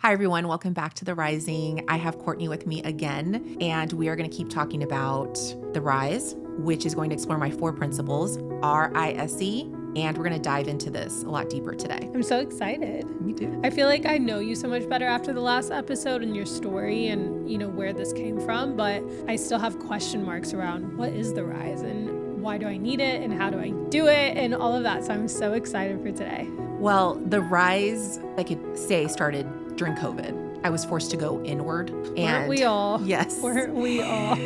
Hi, everyone. Welcome back to The Rising. I have Courtney with me again, and we are going to keep talking about The Rise, which is going to explore my 4 principles, RISE, and we're going to dive into this a lot deeper today. I'm so excited. Me too. I feel like I know you so much better after the last episode and your story and, where this came from, but I still have question marks around what is the rise and why do I need it and how do I do it and all of that. So I'm so excited for today. Well, the rise, I could say, started during COVID. I was forced to go inward. Weren't we all? Yes. Weren't we all?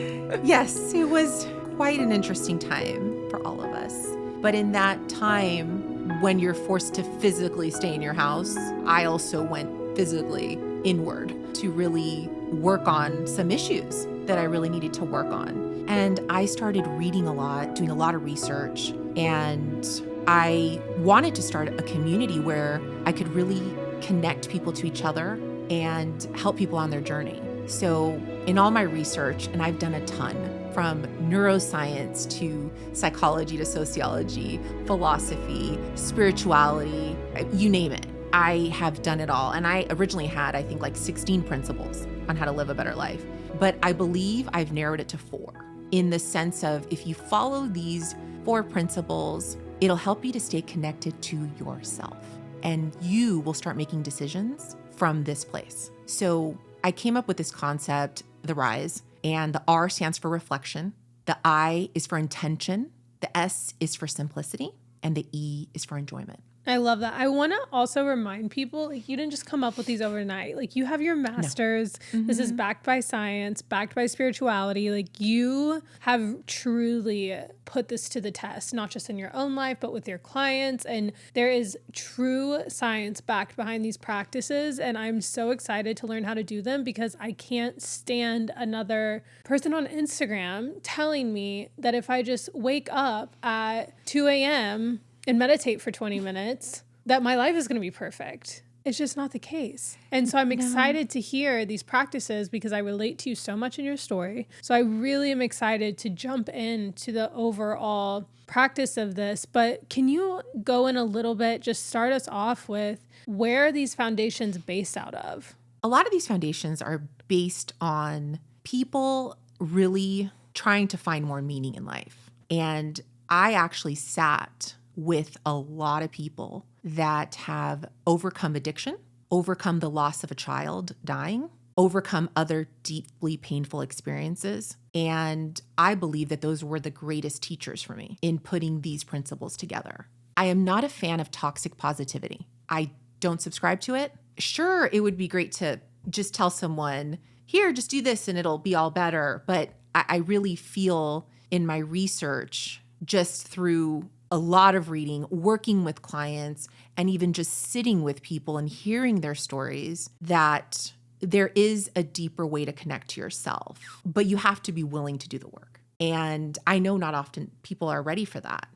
Yes, it was quite an interesting time for all of us. But in that time, when you're forced to physically stay in your house, I also went physically inward to really work on some issues that I really needed to work on. And I started reading a lot, doing a lot of research, and I wanted to start a community where I could really connect people to each other and help people on their journey. So in all my research, and I've done a ton, from neuroscience to psychology to sociology, philosophy, spirituality, you name it. I have done it all. And I originally had, I think, like 16 principles on how to live a better life. But I believe I've narrowed it to 4 in the sense of if you follow these 4 principles, it'll help you to stay connected to yourself. And you will start making decisions from this place. So I came up with this concept, the RISE, and the R stands for reflection. The I is for intention. The S is for simplicity. And the E is for enjoyment. I love that. I want to also remind people, you didn't just come up with these overnight. You have your master's. No. This is backed by science, backed by spirituality. You have truly put this to the test, not just in your own life, but with your clients. And there is true science backed behind these practices. And I'm so excited to learn how to do them because I can't stand another person on Instagram telling me that if I just wake up at 2 a.m., and meditate for 20 minutes, that my life is going to be perfect. It's just not the case. And so I'm excited to hear these practices because I relate to you so much in your story. So I really am excited to jump into the overall practice of this. But can you go in a little bit, just start us off with where are these foundations based out of? A lot of these foundations are based on people really trying to find more meaning in life. And I actually sat with a lot of people that have overcome addiction, overcome the loss of a child dying, overcome other deeply painful experiences. And I believe that those were the greatest teachers for me in putting these principles together. I am not a fan of toxic positivity. I don't subscribe to it. Sure, it would be great to just tell someone, here, just do this and it'll be all better. But I really feel in my research, just through a lot of reading, working with clients, and even just sitting with people and hearing their stories, that there is a deeper way to connect to yourself, but you have to be willing to do the work. And I know not often people are ready for that,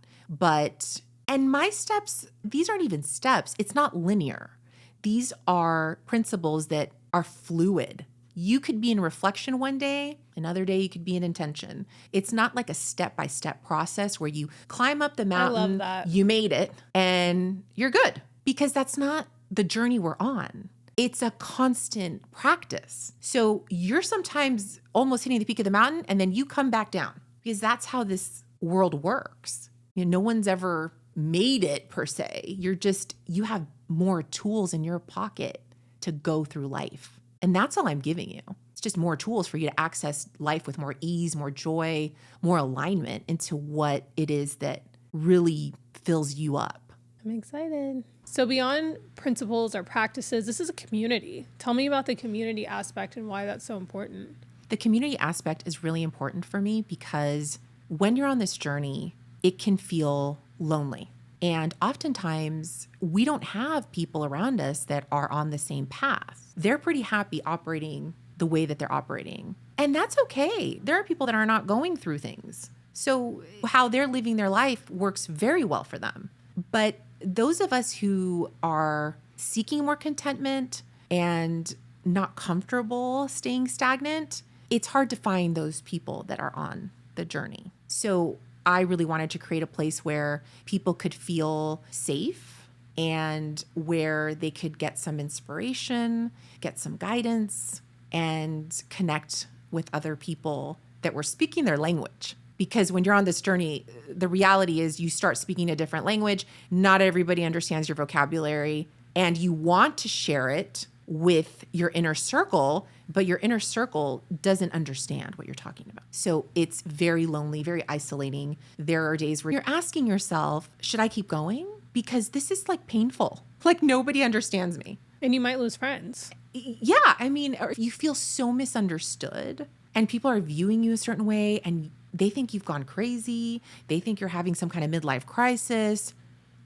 and my steps, these aren't even steps. It's not linear. These are principles that are fluid. You could be in reflection one day, another day you could be in intention. It's not like a step-by-step process where you climb up the mountain, I love that. You made it, and you're good. Because that's not the journey we're on. It's a constant practice. So you're sometimes almost hitting the peak of the mountain, and then you come back down. Because that's how this world works. No one's ever made it per se. You have more tools in your pocket to go through life. And that's all I'm giving you. It's just more tools for you to access life with more ease, more joy, more alignment into what it is that really fills you up. I'm excited. So beyond principles or practices, this is a community. Tell me about the community aspect and why that's so important. The community aspect is really important for me because when you're on this journey, it can feel lonely. And oftentimes, we don't have people around us that are on the same path. They're pretty happy operating the way that they're operating. And that's okay. There are people that are not going through things. So how they're living their life works very well for them. But those of us who are seeking more contentment and not comfortable staying stagnant, it's hard to find those people that are on the journey. So I really wanted to create a place where people could feel safe and where they could get some inspiration, get some guidance, and connect with other people that were speaking their language. Because when you're on this journey, the reality is you start speaking a different language. Not everybody understands your vocabulary, and you want to share it with your inner circle, but your inner circle doesn't understand what you're talking about. So it's very lonely, very isolating. There are days where you're asking yourself, should I keep going? Because this is like painful. Like nobody understands me. And you might lose friends. Yeah. I mean, or you feel so misunderstood and people are viewing you a certain way and they think you've gone crazy. They think you're having some kind of midlife crisis.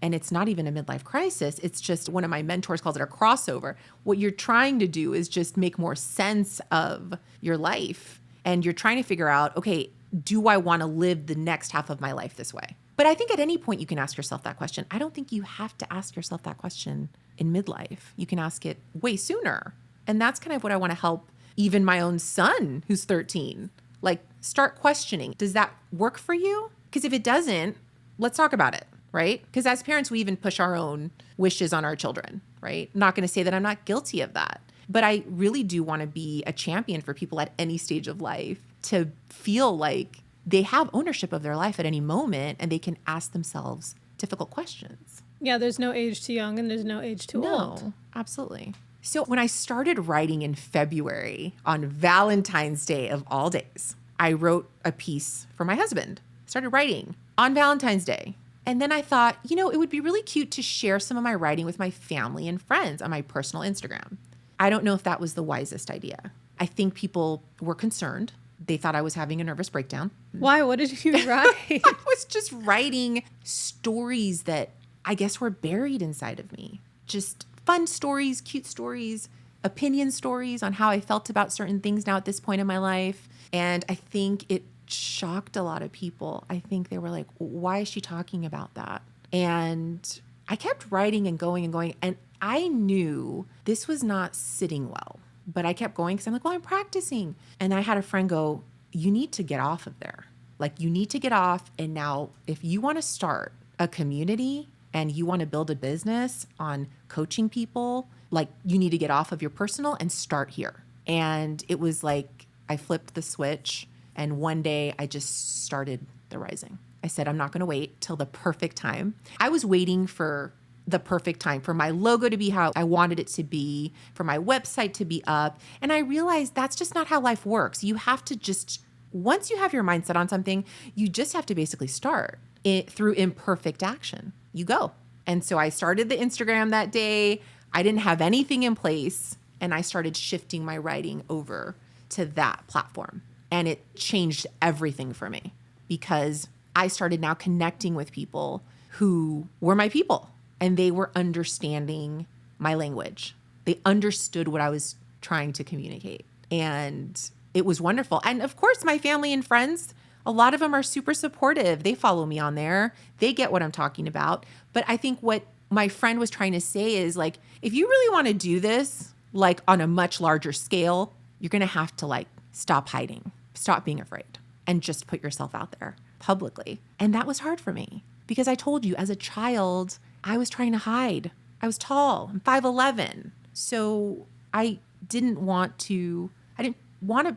And it's not even a midlife crisis. It's just one of my mentors calls it a crossover. What you're trying to do is just make more sense of your life. And you're trying to figure out, okay, do I want to live the next half of my life this way? But I think at any point you can ask yourself that question. I don't think you have to ask yourself that question in midlife. You can ask it way sooner. And that's kind of what I want to help even my own son who's 13. Like, start questioning. Does that work for you? Because if it doesn't, let's talk about it. Right? Because as parents, we even push our own wishes on our children, right? Not going to say that I'm not guilty of that, but I really do want to be a champion for people at any stage of life to feel like they have ownership of their life at any moment and they can ask themselves difficult questions. Yeah, there's no age too young and there's no age too old. No, absolutely. So when I started writing in February on Valentine's Day of all days, I wrote a piece for my husband, started writing on Valentine's Day. And then I thought, it would be really cute to share some of my writing with my family and friends on my personal Instagram. I don't know if that was the wisest idea. I think people were concerned. They thought I was having a nervous breakdown. Why? What did you write? I was just writing stories that I guess were buried inside of me. Just fun stories, cute stories, opinion stories on how I felt about certain things now at this point in my life. And I think it shocked a lot of people. I think they were like, why is she talking about that? And I kept writing and going and going. And I knew this was not sitting well, but I kept going because I'm like, well, I'm practicing. And I had a friend go, you need to get off of there. Like, you need to get off. And now if you want to start a community and you want to build a business on coaching people, like, you need to get off of your personal and start here. And it was like, I flipped the switch. And one day I just started the rising. I said, I'm not going to wait till the perfect time. I was waiting for the perfect time for my logo to be how I wanted it to be, for my website to be up. And I realized that's just not how life works. You have to just, once you have your mindset on something, you just have to basically start it through imperfect action. You go. And so I started the Instagram that day. I didn't have anything in place. And I started shifting my writing over to that platform. And it changed everything for me because I started now connecting with people who were my people and they were understanding my language. They understood what I was trying to communicate. And it was wonderful. And of course, my family and friends, a lot of them are super supportive. They follow me on there. They get what I'm talking about. But I think what my friend was trying to say is, like, if you really want to do this, like, on a much larger scale, you're going to have to, like, stop hiding. Stop being afraid and just put yourself out there publicly. And that was hard for me because I told you as a child, I was trying to hide. I was tall. I'm 5'11". So I didn't want to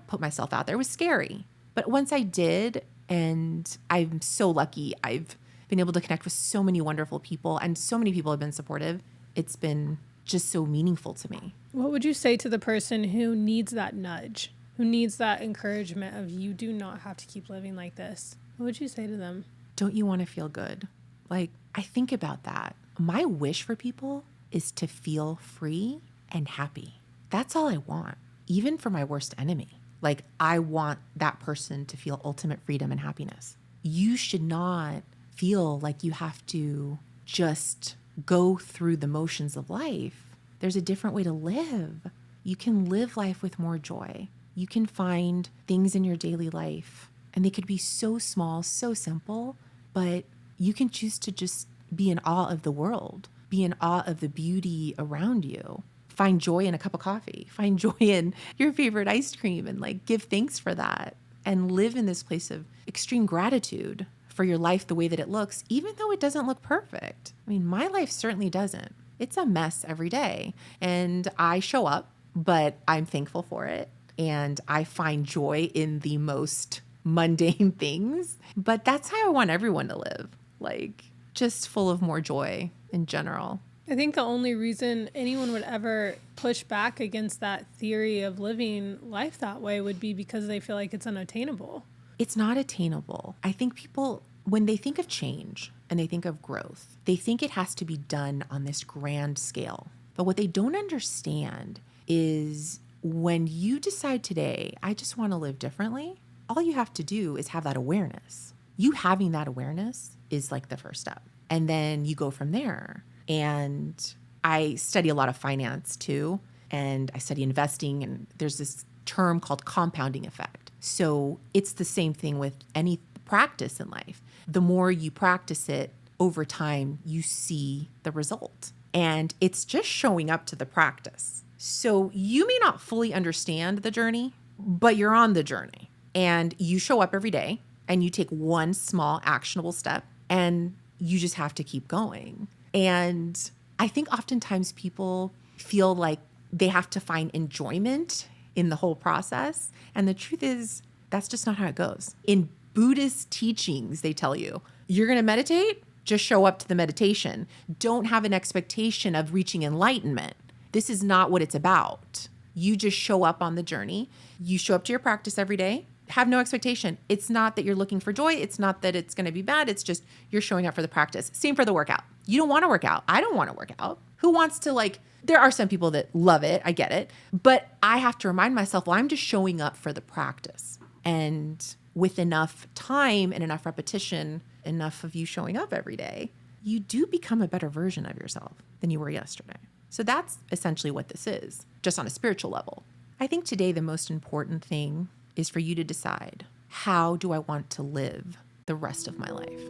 put myself out there. It was scary. But once I did, and I'm so lucky, I've been able to connect with so many wonderful people and so many people have been supportive. It's been just so meaningful to me. What would you say to the person who needs that nudge? Who needs that encouragement of, you do not have to keep living like this? What would you say to them? Don't you want to feel good? Like, I think about that. My wish for people is to feel free and happy. That's all I want, even for my worst enemy. Like, I want that person to feel ultimate freedom and happiness. You should not feel like you have to just go through the motions of life. There's a different way to live. You can live life with more joy. You can find things in your daily life, and they could be so small, so simple, but you can choose to just be in awe of the world, be in awe of the beauty around you. Find joy in a cup of coffee, find joy in your favorite ice cream, and, like, give thanks for that and live in this place of extreme gratitude for your life the way that it looks, even though it doesn't look perfect. I mean, my life certainly doesn't. It's a mess every day. And I show up, but I'm thankful for it. And I find joy in the most mundane things. But that's how I want everyone to live, like just full of more joy in general. I think the only reason anyone would ever push back against that theory of living life that way would be because they feel like it's unattainable. It's not attainable. I think people, when they think of change and they think of growth, they think it has to be done on this grand scale. But what they don't understand is when you decide today, I just want to live differently, all you have to do is have that awareness. You having that awareness is like the first step. And then you go from there. And I study a lot of finance too. And I study investing. And there's this term called compounding effect. So it's the same thing with any practice in life. The more you practice it over time, you see the result. And it's just showing up to the practice. So you may not fully understand the journey, but you're on the journey. And you show up every day and you take one small actionable step and you just have to keep going. And I think oftentimes people feel like they have to find enjoyment in the whole process. And the truth is, that's just not how it goes. In Buddhist teachings, they tell you, you're going to meditate, just show up to the meditation. Don't have an expectation of reaching enlightenment. This is not what it's about. You just show up on the journey. You show up to your practice every day. Have no expectation. It's not that you're looking for joy. It's not that it's going to be bad. It's just you're showing up for the practice. Same for the workout. You don't want to work out. I don't want to work out. Who wants to there are some people that love it. I get it. But I have to remind myself, well, I'm just showing up for the practice. And with enough time and enough repetition, enough of you showing up every day, you do become a better version of yourself than you were yesterday. So that's essentially what this is, just on a spiritual level. I think today the most important thing is for you to decide, how do I want to live the rest of my life?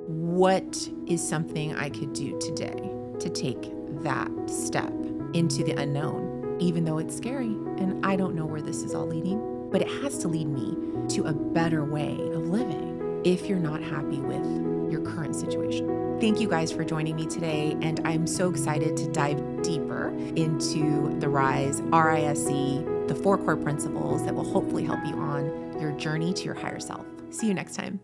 What is something I could do today to take that step into the unknown, even though it's scary and I don't know where this is all leading, but it has to lead me to a better way of living if you're not happy with your current situation. Thank you guys for joining me today, and I'm so excited to dive deeper into the RISE, R-I-S-E, the 4 core principles that will hopefully help you on your journey to your higher self. See you next time.